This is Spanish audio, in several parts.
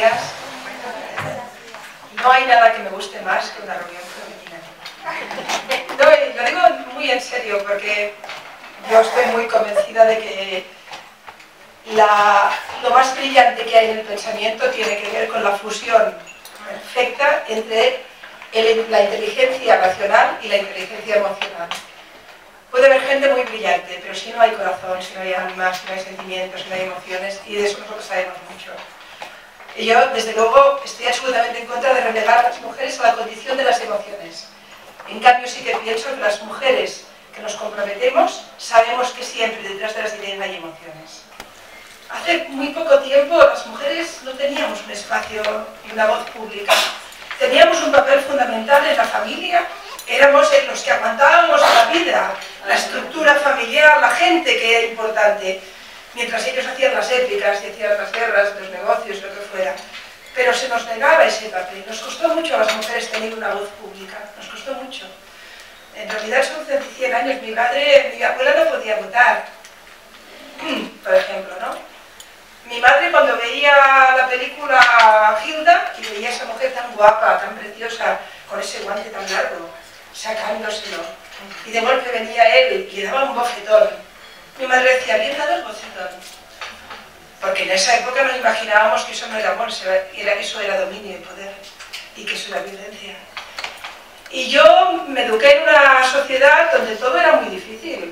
días. No hay nada que me guste más que una reunión femenina. No, y lo digo muy en serio porque yo estoy muy convencida de que lo más brillante que hay en el pensamiento tiene que ver con la fusión perfecta entre la inteligencia racional y la inteligencia emocional. Puede haber gente muy brillante, pero si no hay corazón, si no hay alma, si no hay sentimientos, si no hay emociones, y de eso nosotros sabemos mucho. Y yo, desde luego, estoy absolutamente en contra de relegar a las mujeres a la condición de las emociones. En cambio, sí que pienso que las mujeres que nos comprometemos sabemos que siempre detrás de las ideas hay emociones. Hace muy poco tiempo las mujeres no teníamos un espacio y una voz pública. Teníamos un papel fundamental en la familia, éramos los que aguantábamos la vida, la estructura familiar, la gente que era importante, mientras ellos hacían las épicas y hacían las guerras, los negocios, lo que fuera. Pero se nos negaba ese papel. Nos costó mucho a las mujeres tener una voz pública, nos costó mucho. En realidad son 100 años, mi abuela no podía votar, por ejemplo, ¿no? Mi madre cuando veía la película Hilda y veía a esa mujer tan guapa, tan preciosa, con ese guante tan largo, sacándoselo, y de golpe venía él y le daba un bofetón. Mi madre decía, bien dado el bofetón. Porque en esa época nos imaginábamos que eso no era amor, eso era dominio y poder, y que eso era violencia. Y yo me eduqué en una sociedad donde todo era muy difícil.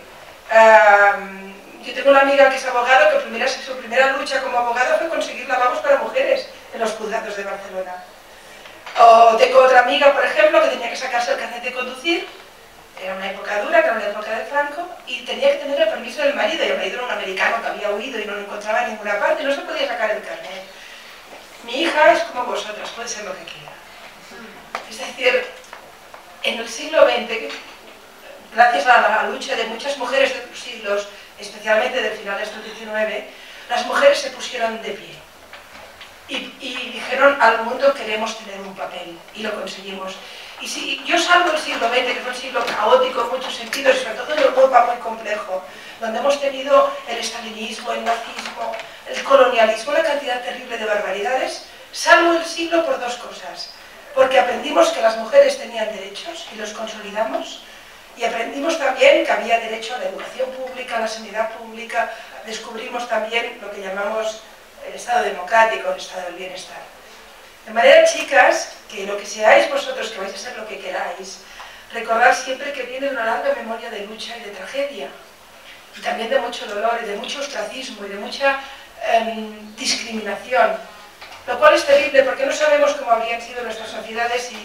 Yo tengo una amiga que es abogada, que su primera lucha como abogada fue conseguir lavabos para mujeres en los juzgados de Barcelona. O tengo otra amiga, por ejemplo, que tenía que sacarse el carnet de conducir, era una época dura, que era una época de Franco, y tenía que tener el permiso del marido, y el marido era un americano que había huido y no lo encontraba en ninguna parte, y no se podía sacar el carnet. Mi hija es como vosotras, puede ser lo que quiera. Es decir, en el siglo XX, gracias a la lucha de muchas mujeres de los siglos, especialmente del final del siglo XIX, las mujeres se pusieron de pie y dijeron al mundo queremos tener un papel, y lo conseguimos. Y si yo salvo el siglo XX, que fue un siglo caótico en muchos sentidos, sobre todo en Europa muy complejo, donde hemos tenido el estalinismo, el nazismo, el colonialismo, una cantidad terrible de barbaridades, salvo el siglo por dos cosas: porque aprendimos que las mujeres tenían derechos y los consolidamos, y aprendimos también que había derecho a la educación pública, a la sanidad pública, descubrimos también lo que llamamos el Estado democrático, el Estado del bienestar. De manera, chicas, que lo que seáis vosotros, que vais a ser lo que queráis, recordad siempre que viene una larga memoria de lucha y de tragedia, y también de mucho dolor, y de mucho ostracismo, y de mucha discriminación, lo cual es terrible porque no sabemos cómo habrían sido nuestras sociedades si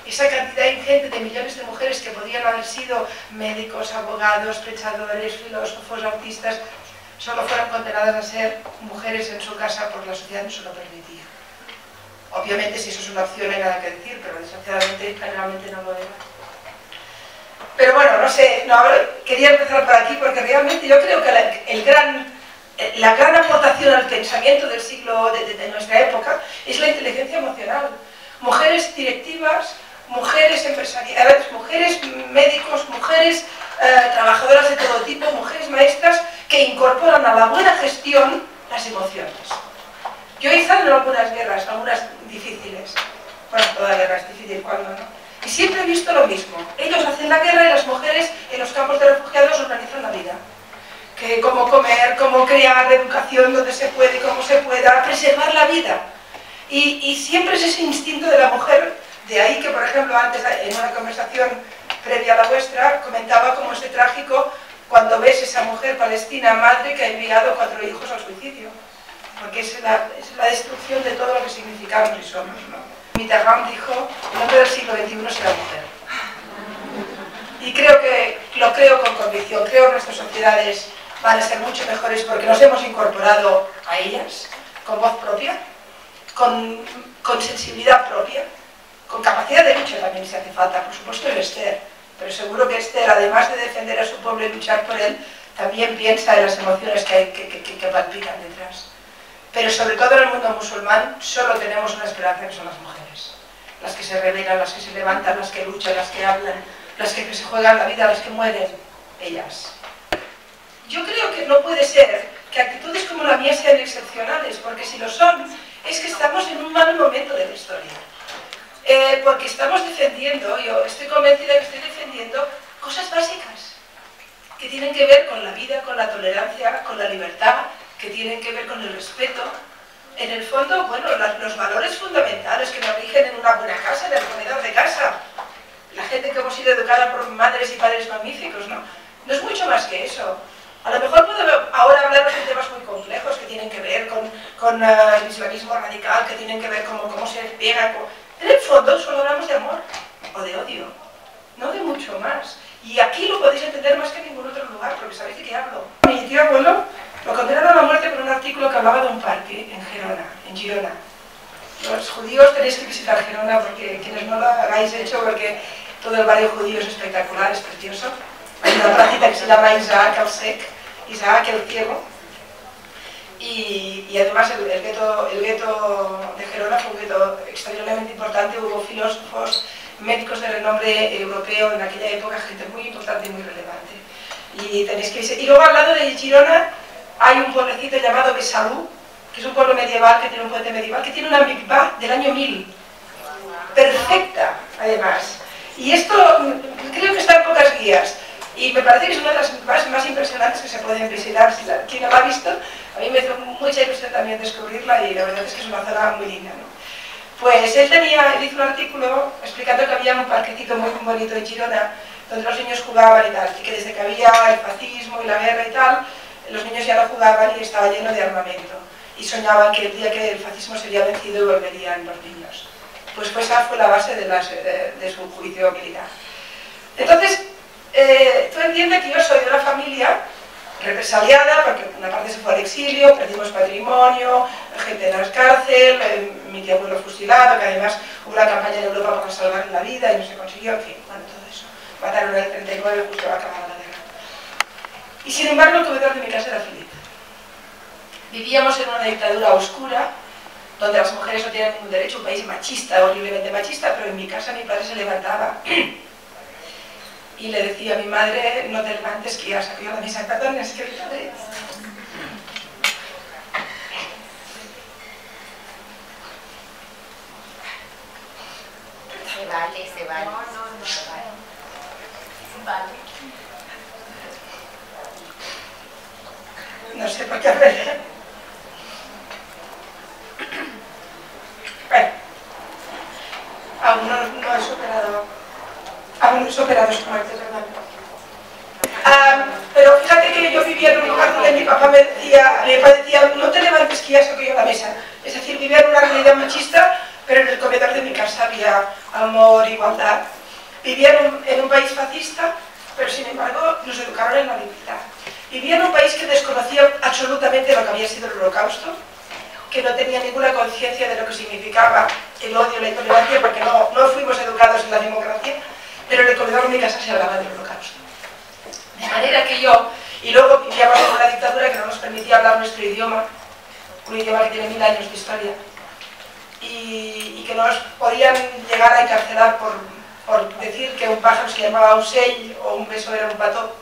esa cantidad ingente de millones de mujeres que podrían haber sido médicos, abogados, pensadores, filósofos, artistas, solo fueran condenadas a ser mujeres en su casa porque la sociedad no se lo permitía. Obviamente, si eso es una opción, no hay nada que decir, pero desgraciadamente generalmente no lo era. Pero bueno, no sé, quería empezar por aquí porque realmente yo creo que la gran aportación al pensamiento del siglo de nuestra época es la inteligencia emocional. Mujeres directivas, mujeres empresariales, mujeres médicos, mujeres trabajadoras de todo tipo, mujeres maestras que incorporan a la buena gestión las emociones. Yo he estado en algunas guerras, algunas difíciles. Bueno, toda guerra es difícil, ¿cuándo no? Y siempre he visto lo mismo. Ellos hacen la guerra y las mujeres en los campos de refugiados organizan la vida. Que cómo comer, cómo crear educación donde se puede, cómo se pueda, preservar la vida. Y siempre es ese instinto de la mujer, de ahí que, por ejemplo, antes, en una conversación previa a la vuestra, comentaba cómo es trágico cuando ves esa mujer palestina, madre, que ha enviado 4 hijos al suicidio. Porque es la destrucción de todo lo que significamos y somos, ¿no? Mitterrand dijo, el hombre del siglo XXI será mujer. Y lo creo con convicción, creo que nuestras sociedades van a ser mucho mejores porque nos hemos incorporado a ellas, con voz propia, con sensibilidad propia, con capacidad de lucha también si hace falta, por supuesto el Esther, pero seguro que Esther, además de defender a su pueblo y luchar por él, también piensa en las emociones que palpitan detrás. Pero sobre todo en el mundo musulmán solo tenemos una esperanza, que son las mujeres. Las que se rebelan, las que se levantan, las que luchan, las que hablan, las que se juegan la vida, las que mueren, ellas. Yo creo que no puede ser que actitudes como la mía sean excepcionales, porque si lo son, es que estamos en un mal defendiendo, yo estoy convencida que estoy defendiendo cosas básicas que tienen que ver con la vida, con la tolerancia, con la libertad, que tienen que ver con el respeto. En el fondo, bueno, los valores fundamentales que nos rigen en una buena casa, en el comedor de casa. La gente que hemos sido educada por madres y padres magníficos, ¿no? No es mucho más que eso. A lo mejor puedo ahora hablar de temas muy complejos que tienen que ver con el islamismo radical, que tienen que ver con cómo se pega. En el fondo solo hablamos de amor o de odio, no de mucho más. Y aquí lo podéis entender más que en ningún otro lugar, porque sabéis de qué hablo. Mi tío abuelo lo condenaron a muerte por un artículo que hablaba de un parque en Gerona, en Girona. Los judíos tenéis que visitar Gerona, porque quienes no lo hagáis hecho, porque todo el barrio judío es espectacular, es precioso. Hay una placita que se llama Isaac el Sec, Isaac el Ciego. Y además el gueto de Gerona fue un gueto extraordinariamente importante, hubo filósofos, médicos de renombre europeo en aquella época, gente muy importante y muy relevante. Y tenéis que ir. Y luego al lado de Girona hay un pueblecito llamado Besalú, que es un pueblo medieval, que tiene un puente medieval, que tiene una mikvah del año 1000. Perfecta, además. Y esto creo que está en pocas guías. Y me parece que es una de las mikvahs más impresionantes que se pueden visitar. Quien no la ha visto, a mí me hizo mucha ilusión también descubrirla y la verdad es que es una zona muy linda, ¿no? Pues él hizo un artículo explicando que había un parquecito muy bonito en Girona, donde los niños jugaban y tal, y que desde que había el fascismo y la guerra y tal, los niños ya no jugaban y estaba lleno de armamento. Y soñaban que el día que el fascismo sería vencido volverían los niños. Pues esa fue la base de su juicio militar. Entonces, tú entiendes que yo soy de una familia represaliada, porque una parte se fue al exilio, perdimos patrimonio, gente en la cárcel, mi tío abuelo fusilado, que además hubo una campaña en Europa para salvar la vida y no se consiguió, en fin, bueno, todo eso. Mataron en el 39 justo al acabar la guerra. Y sin embargo el comedor de mi casa era feliz. Vivíamos en una dictadura oscura, donde las mujeres no tienen ningún derecho, un país machista, horriblemente machista, pero en mi casa mi padre se levantaba y le decía a mi madre, no te levantes que ya salió la misa, perdón, es que mi padre... Se vale, se vale. No, se vale. Vale. No sé por qué hacer. Bueno, aún no he superado. Aún no he superado su muerte, ¿verdad? Pero fíjate que yo vivía en un lugar donde mi papá me decía, no te levantes que ya saco yo la mesa. Es decir, vivía en una realidad machista, pero en el comedor de mi casa había amor, igualdad. Vivía en un país fascista, pero sin embargo nos educaron en la libertad. Vivía en un país que desconocía absolutamente lo que había sido el Holocausto, que no tenía ninguna conciencia de lo que significaba el odio, la intolerancia, porque no fuimos educados en la democracia, pero en el comedor de mi casa se hablaba del Holocausto. De manera que yo, y luego vivíamos en una dictadura que no nos permitía hablar nuestro idioma, un idioma que tiene 1000 años de historia, y que nos podían llegar a encarcelar por decir que un pájaro se llamaba ocell o un beso era un pato.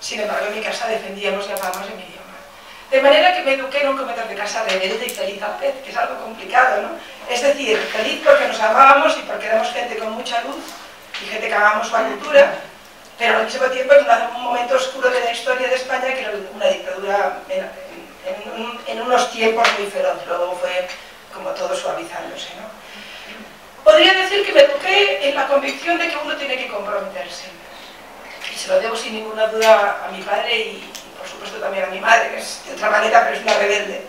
Sin embargo, en mi casa defendíamos y hablábamos en mi idioma. De manera que me eduqué en un comedor de casa rebelde y feliz a la vez, que es algo complicado, ¿no? Es decir, feliz porque nos amábamos y porque éramos gente con mucha luz y gente que amábamos su cultura, pero al mismo tiempo en un momento oscuro de la historia de España, que era una dictadura en unos tiempos muy feroz. Luego fue como todo suavizándose, ¿no? Podría decir que me eduqué en la convicción de que uno tiene que comprometerse. Y se lo debo sin ninguna duda a mi padre y por supuesto también a mi madre, que es de otra manera, pero es una rebelde.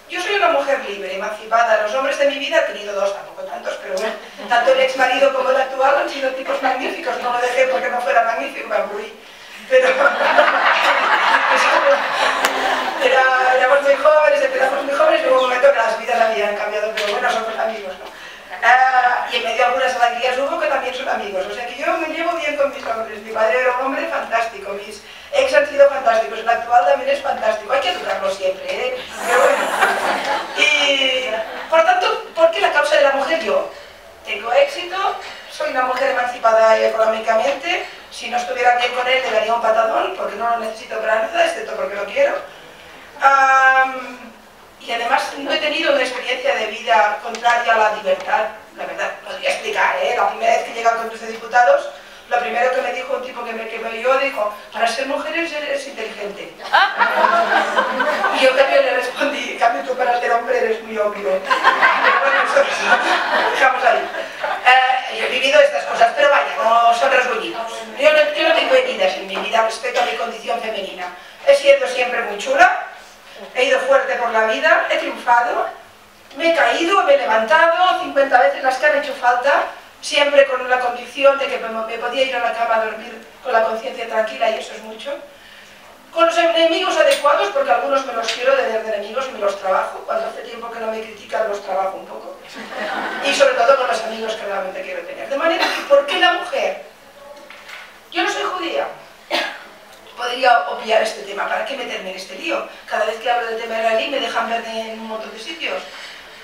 Yo soy una mujer libre, emancipada. Los hombres de mi vida, he tenido dos, tampoco tantos, pero bueno, tanto el ex marido como el actual han sido tipos magníficos. No lo dejé porque no fuera magnífico, me aburrí. Pero éramos muy jóvenes, empezamos muy jóvenes y hubo un momento que las vidas habían cambiado, pero bueno, somos amigos, ¿no? Y en medio algunas alegrías hubo que también son amigos, o sea que yo me llevo bien con mis hombres. Mi padre era un hombre fantástico, mis ex han sido fantásticos, el actual también es fantástico, hay que educarlo siempre, ¿eh? Pero bueno. Y por tanto, ¿por qué la causa de la mujer? Yo tengo éxito, soy una mujer emancipada económicamente, si no estuviera bien con él le daría un patadón porque no lo necesito para nada, excepto porque lo quiero. Y además no he tenido una experiencia de vida contraria a la libertad, la verdad, podría explicar, ¿eh? La primera vez que llegué al Congreso de Diputados, lo primero que me dijo un tipo que me oyó, dijo, para ser mujer eres inteligente. Y yo también le respondí, en cambio tú para ser hombre eres muy obvio. Bueno, eso dejamos ahí. Yo he vivido estas cosas, pero vaya, no son rasguñitos. Yo no tengo heridas en mi vida respecto a mi condición femenina. He sido siempre muy chula, he ido fuerte por la vida, he triunfado, me he caído, me he levantado 50 veces las que han hecho falta, siempre con la convicción de que me podía ir a la cama a dormir con la conciencia tranquila, y eso es mucho. Con los enemigos adecuados, porque algunos me los quiero de enemigos y me los trabajo. Cuando hace tiempo que no me critican, los trabajo un poco. Y sobre todo con los amigos que realmente quiero tener. De manera que, ¿por qué la mujer? Yo no soy judía. Podría obviar este tema. ¿Para qué meterme en este lío? Cada vez que hablo del tema israelí me dejan ver en un montón de sitios.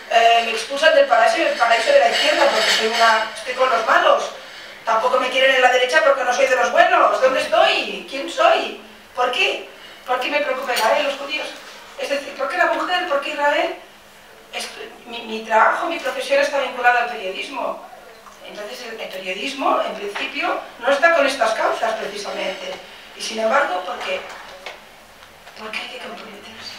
Me expulsan del paraíso de la izquierda porque estoy con los malos. Tampoco me quieren en la derecha porque no soy de los buenos. ¿Dónde estoy? ¿Quién soy? ¿Por qué? ¿Por qué me preocupa Israel, los judíos? Es decir, ¿por qué la mujer? ¿Por qué Israel? Mi trabajo, mi profesión está vinculada al periodismo. Entonces el periodismo, en principio, no está con estas causas precisamente. Y sin embargo, ¿por qué? ¿Por qué hay que comprometerse?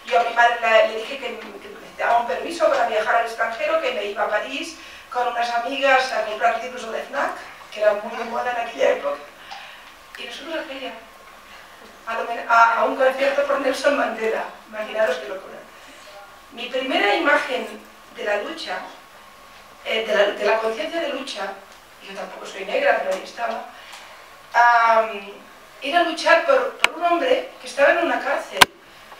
Yo a mi madre le dije que me daba un permiso para viajar al extranjero, que me iba a París con unas amigas a comprar libros de FNAC, que eran muy de moda en aquella época. Y nosotros aquella, a un concierto por Nelson Mandela. Imaginaros qué locura. Mi primera imagen de la lucha, de la conciencia de lucha, yo tampoco soy negra, pero ahí estaba, era luchar por un hombre que estaba en una cárcel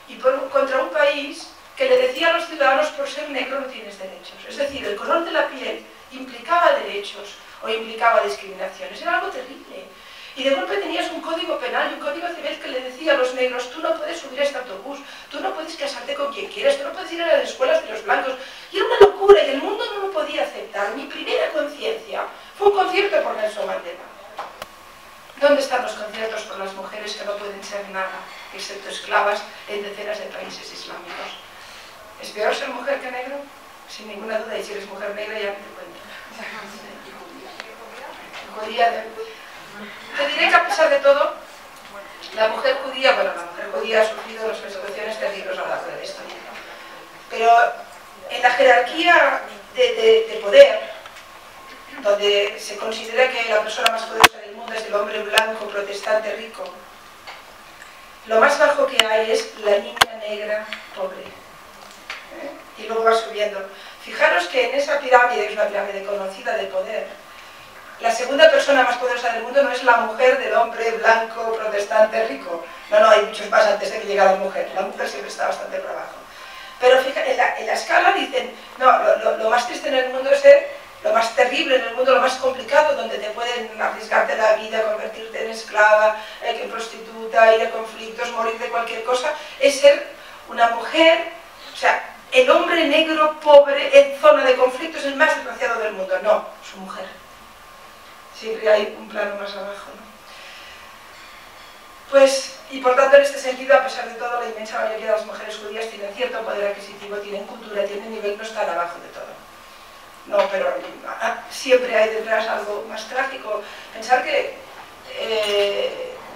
y contra un país que le decía a los ciudadanos, por ser negro no tienes derechos. Es decir, el color de la piel implicaba derechos o implicaba discriminaciones. Era algo terrible. Y de golpe tenías un código penal y un código civil que le decía a los negros, tú no puedes subir a este autobús, tú no puedes casarte con quien quieras, tú no puedes ir a las escuelas de los blancos. Y era una locura y el mundo no lo podía aceptar. Mi primera conciencia fue un concierto por Nelson Mandela. ¿Dónde están los conciertos por las mujeres que no pueden ser nada, excepto esclavas en decenas de países islámicos? ¿Es peor ser mujer que negro? Sin ninguna duda, y si eres mujer negra ya no te cuento. Te diré que a pesar de todo, la mujer judía ha sufrido las persecuciones terribles a lo largo de la historia. Pero en la jerarquía de poder, donde se considera que la persona más poderosa del mundo es el hombre blanco, protestante, rico, lo más bajo que hay es la niña negra, pobre. Y luego va subiendo. Fijaros que en esa pirámide, que es una pirámide conocida de poder, la segunda persona más poderosa del mundo no es la mujer del hombre blanco, protestante, rico. No, hay muchos más antes de que llegue la mujer. La mujer siempre está bastante por abajo. Pero fíjate, en la escala dicen, no, lo más triste en el mundo es ser, lo más terrible en el mundo, lo más complicado, donde te pueden arriesgarte la vida, convertirte en esclava, en prostituta, ir a conflictos, morir de cualquier cosa, es ser una mujer, o sea, el hombre negro, pobre, en zona de conflicto es el más desgraciado del mundo. No, su mujer. Siempre hay un plano más abajo, ¿no? Pues, y por tanto en este sentido, a pesar de todo, la inmensa mayoría de las mujeres judías tienen cierto poder adquisitivo, tienen cultura, tienen nivel, no están abajo de todo. No, pero siempre hay detrás algo más trágico. Pensar que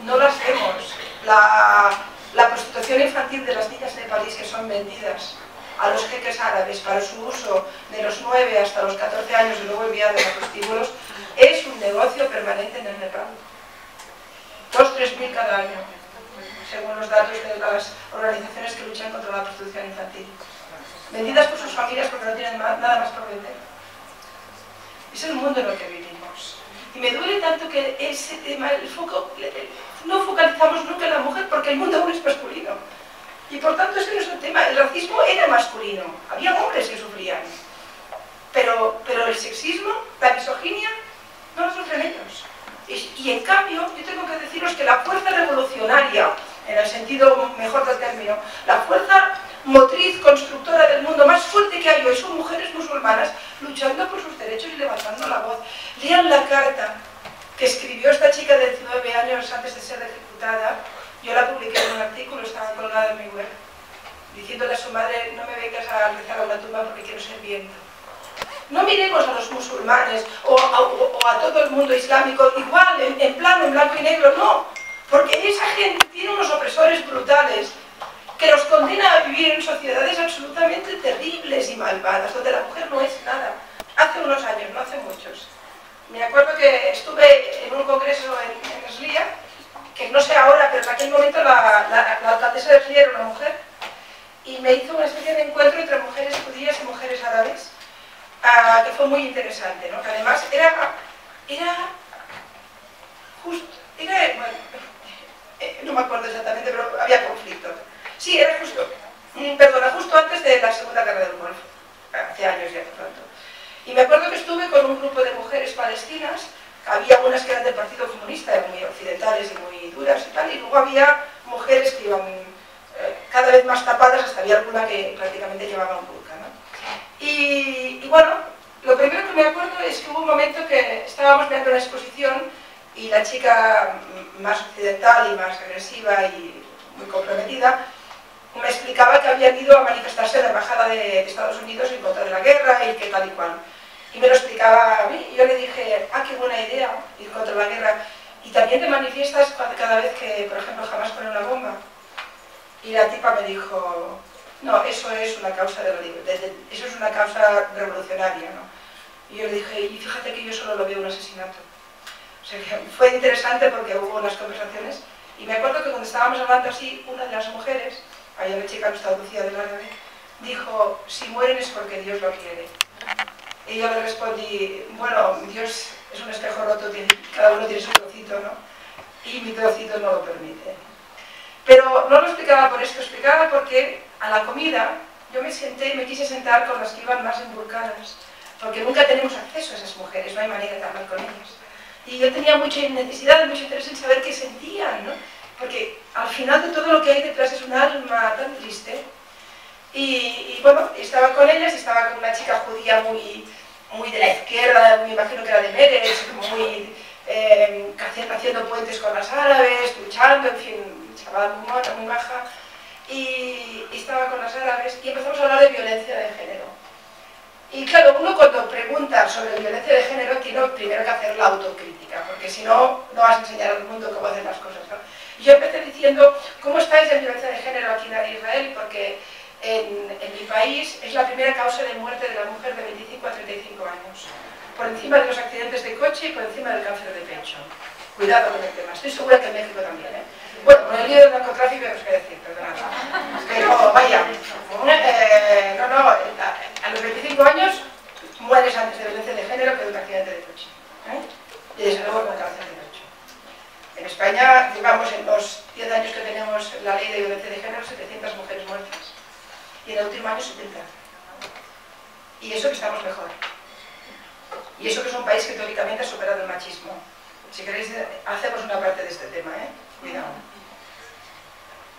no las vemos. La prostitución infantil de las niñas nepalíes que son vendidas a los jeques árabes para su uso de los 9 hasta los 14 años y luego enviados a prostíbulos, es un negocio permanente en el Nepal. 2.000-3.000 cada año, según los datos de las organizaciones que luchan contra la prostitución infantil. Vendidas por sus familias porque no tienen nada más por vender. Es el mundo en el que vivimos. Y me duele tanto que ese tema, no focalizamos nunca en la mujer porque el mundo aún es masculino. Y por tanto ese no es el tema. El racismo era masculino. Había hombres que sufrían. Pero el sexismo, la misoginia, no lo sufren ellos. Y en cambio, yo tengo que deciros que la fuerza revolucionaria, en el sentido mejor del término, la fuerza motriz, constructora del mundo más fuerte que hay hoy son mujeres musulmanas luchando por sus derechos y levantando la voz. Lean la carta que escribió esta chica de 19 años antes de ser ejecutada. Yo la publiqué en un artículo, estaba colgada en mi web, diciéndole a su madre, no me vengas a rezar a una tumba porque quiero ser viento. No miremos a los musulmanes o a todo el mundo islámico igual, en plano, en blanco y negro, no. Porque esa gente tiene unos opresores brutales que los condena a vivir en sociedades absolutamente terribles y malvadas, donde la mujer no es nada. Hace unos años, no hace muchos, me acuerdo que estuve en un congreso en Eslia, que no sé ahora, pero en aquel momento la alcaldesa de Eslia era una mujer, y me hizo una especie de encuentro entre mujeres judías y mujeres árabes, que fue muy interesante, ¿no? Que además era justo, bueno, no me acuerdo exactamente, pero había conflicto. Sí, era justo, justo antes de la Segunda Guerra del Golfo, hace años ya, por tanto. Y me acuerdo que estuve con un grupo de mujeres palestinas, había unas que eran del Partido Comunista, muy occidentales y muy duras y tal, y luego había mujeres que iban cada vez más tapadas, hasta había alguna que prácticamente llevaba un burka, ¿no? Y bueno, lo primero que me acuerdo es que hubo un momento que estábamos viendo una exposición y la chica más occidental y más agresiva y muy comprometida me explicaba que habían ido a manifestarse en la embajada de Estados Unidos en contra de la guerra y que tal y cual. Y me lo explicaba a mí y yo le dije, qué buena idea ir contra la guerra. Y también te manifiestas cada vez que, por ejemplo, jamás pone una bomba. Y la tipa me dijo, no, eso es una causa eso es una causa revolucionaria, ¿no? Y yo le dije, y fíjate que yo solo lo veo un asesinato. O sea, que fue interesante porque hubo unas conversaciones y me acuerdo que cuando estábamos hablando así, una de las mujeres, allá la chica no está traducida del árabe, dijo, si mueren es porque Dios lo quiere. Y yo le respondí, bueno, Dios es un espejo roto, cada uno tiene su trocito, ¿no? Y mi trocito no lo permite. Pero no lo explicaba por esto, explicaba porque a la comida yo me senté y me quise sentar con las que iban más emburcadas, porque nunca tenemos acceso a esas mujeres, no hay manera de hablar con ellas. Y yo tenía mucha necesidad, mucho interés en saber qué sentían, ¿no? Porque al final de todo lo que hay detrás es un alma tan triste. Y bueno, estaba con ellas, estaba con una chica judía muy de la izquierda, me imagino que era de Meretz, muy haciendo puentes con las árabes, luchando, en fin, chaval muy mona, muy baja. Y estaba con las árabes y empezamos a hablar de violencia de género. Y claro, uno cuando pregunta sobre violencia de género tiene primero que hacer la autocrítica, porque si no, no vas a enseñar al mundo cómo hacer las cosas, ¿no? Y yo empecé diciendo, ¿cómo estáis en violencia de género aquí en Israel? Porque en mi país es la primera causa de muerte de la mujer de 25 a 35 años, por encima de los accidentes de coche y por encima del cáncer de pecho. Cuidado con el tema, estoy segura que en México también, ¿eh? Bueno, con el lío del narcotráfico no os voy a decir, perdonad. Pero vaya, a los 25 años mueres antes de violencia de género que de un accidente de coche, ¿eh? Y desde luego con cáncer de pecho. En España, digamos, en los 10 años que tenemos la ley de violencia de género, 700 mujeres muertas. Y en el último año 70. Y eso que estamos mejor. Y eso que es un país que teóricamente ha superado el machismo. Si queréis, hacemos una parte de este tema, ¿eh? Cuidado.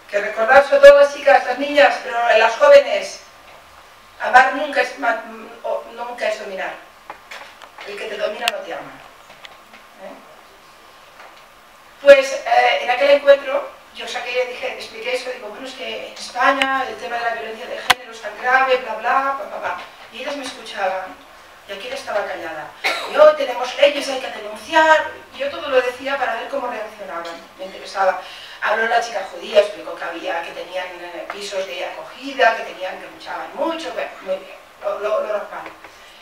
Que recordad sobre todo las chicas, las niñas, pero las jóvenes, amar nunca es dominar. El que te domina no te ama. ¿Eh? Pues en aquel encuentro yo expliqué eso, digo, bueno, es que en España el tema de la violencia de género es tan grave, bla, bla, bla, bla, bla. Y ellas me escuchaban, y aquí estaba callada. Y hoy tenemos leyes, hay que denunciar. Yo todo lo decía para ver cómo reaccionaban, me interesaba. Habló la chica judía, explicó que tenían pisos de acogida, que luchaban mucho, bueno, muy bien, lo normal.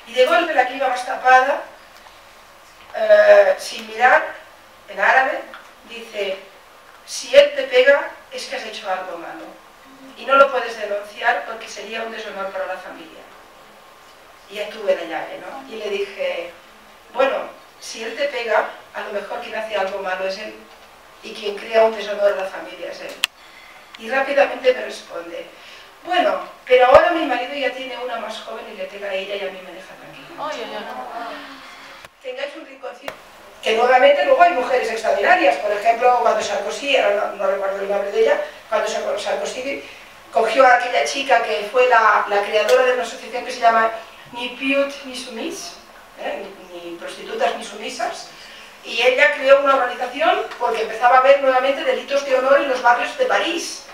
Y de golpe la que iba más tapada, sin mirar, en árabe, dice, si él te pega es que has hecho algo malo y no lo puedes denunciar porque sería un deshonor para la familia. Y ya tuve la llave, ¿no? Y le dije, bueno, si él te pega, a lo mejor quien hace algo malo es él y quien crea un deshonor a la familia es él. Y rápidamente me responde, bueno, pero ahora mi marido ya tiene una más joven y le pega a ella y a mí me deja tranquila. Tengáis un rinconcito. Que nuevamente luego hay mujeres extraordinarias, por ejemplo, cuando Sarkozy, ahora no recuerdo el nombre de ella, cuando Sarkozy cogió a aquella chica que fue la creadora de una asociación que se llama Ni Piut ni Sumis, ni prostitutas ni sumisas, y ella creó una organización porque empezaba a haber nuevamente delitos de honor en los barrios de París,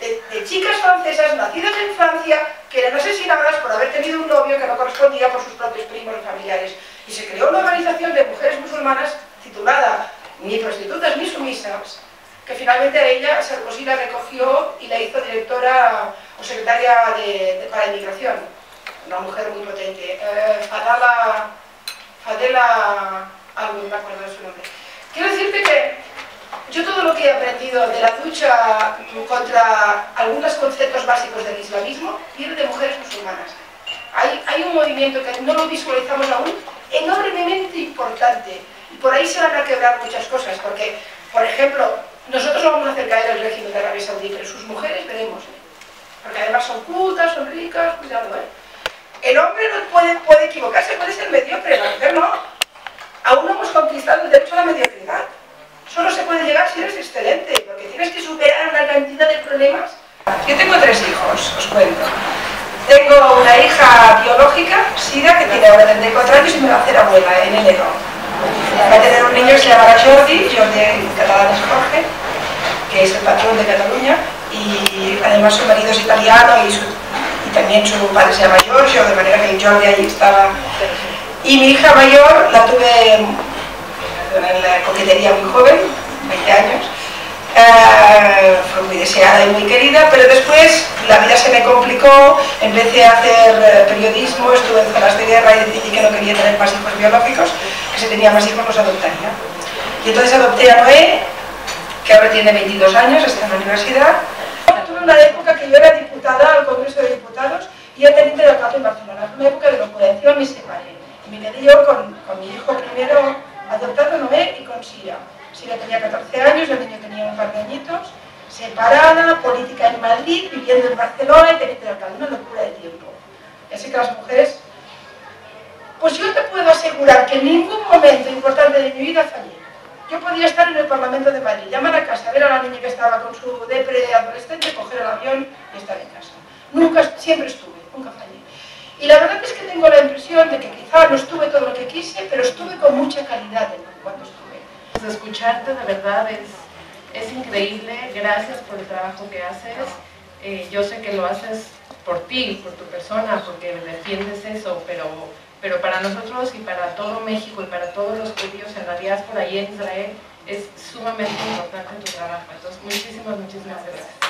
de chicas francesas nacidas en Francia que eran asesinadas por haber tenido un novio que no correspondía por sus propios primos y familiares. Y se creó una organización de mujeres musulmanas titulada Ni prostitutas ni sumisas, que finalmente a ella Sarkozy la recogió y la hizo directora o secretaria para inmigración. Una mujer muy potente. Fadela, algo, no me acuerdo de su nombre. Quiero decirte que yo todo lo que he aprendido de la lucha contra algunos conceptos básicos del islamismo viene de mujeres musulmanas. Hay un movimiento que no lo visualizamos aún, enormemente importante. Y por ahí se van a quebrar muchas cosas, porque, por ejemplo, nosotros no vamos a hacer caer el régimen de Arabia Saudí, pero sus mujeres veremos. Porque además son cultas, son ricas, pues ya lo ven. El hombre no puede equivocarse, puede ser mediocre, la mujer no. Aún no hemos conquistado el derecho a la mediocridad. Solo se puede llegar si eres excelente, porque tienes que superar una cantidad de problemas. Yo tengo 3 hijos, os cuento. Tengo una hija biológica, Sira, que tiene ahora 34 años y me va a hacer abuela en enero. Va a tener un niño que se llamará Jordi en catalán es Jorge, que es el patrón de Cataluña, y además su marido es italiano y también su padre se llama Giorgio, de manera que Jordi ahí estaba. Y mi hija mayor la tuve en la coquetería muy joven, 20 años. Fue muy deseada y muy querida, pero después la vida se me complicó, empecé a hacer periodismo, estuve en zonas de guerra y decidí que no quería tener más hijos biológicos, que si tenía más hijos los adoptaría. Y entonces adopté a Noé, que ahora tiene 22 años, está en la universidad. Tuve una época que yo era diputada al Congreso de Diputados y era teniente de alcalde en Barcelona. Fue una época de locura, encima me separé. Y me quedé yo con mi hijo primero adoptado, Noé, y con Sira. Sira tenía 14 años, el niño tenía un par de añitos, separada, política en Madrid, viviendo en Barcelona y teniente de alcalde, una locura de tiempo. Y así que las mujeres, pues yo te puedo asegurar que en ningún momento importante de mi vida fallé. Yo podía estar en el Parlamento de Madrid, llamar a casa, ver a la niña que estaba con su depre adolescente, coger el avión y estar en casa. Nunca, siempre estuve, nunca fallé. Y la verdad es que tengo la impresión de que quizá no estuve todo lo que quise, pero estuve con mucha calidad en cuanto estuve. Escucharte de verdad es increíble, gracias por el trabajo que haces. Yo sé que lo haces por ti, por tu persona, porque defiendes eso, pero para nosotros y para todo México y para todos los judíos en la diáspora y en Israel es sumamente importante tu trabajo. Entonces, muchísimas gracias.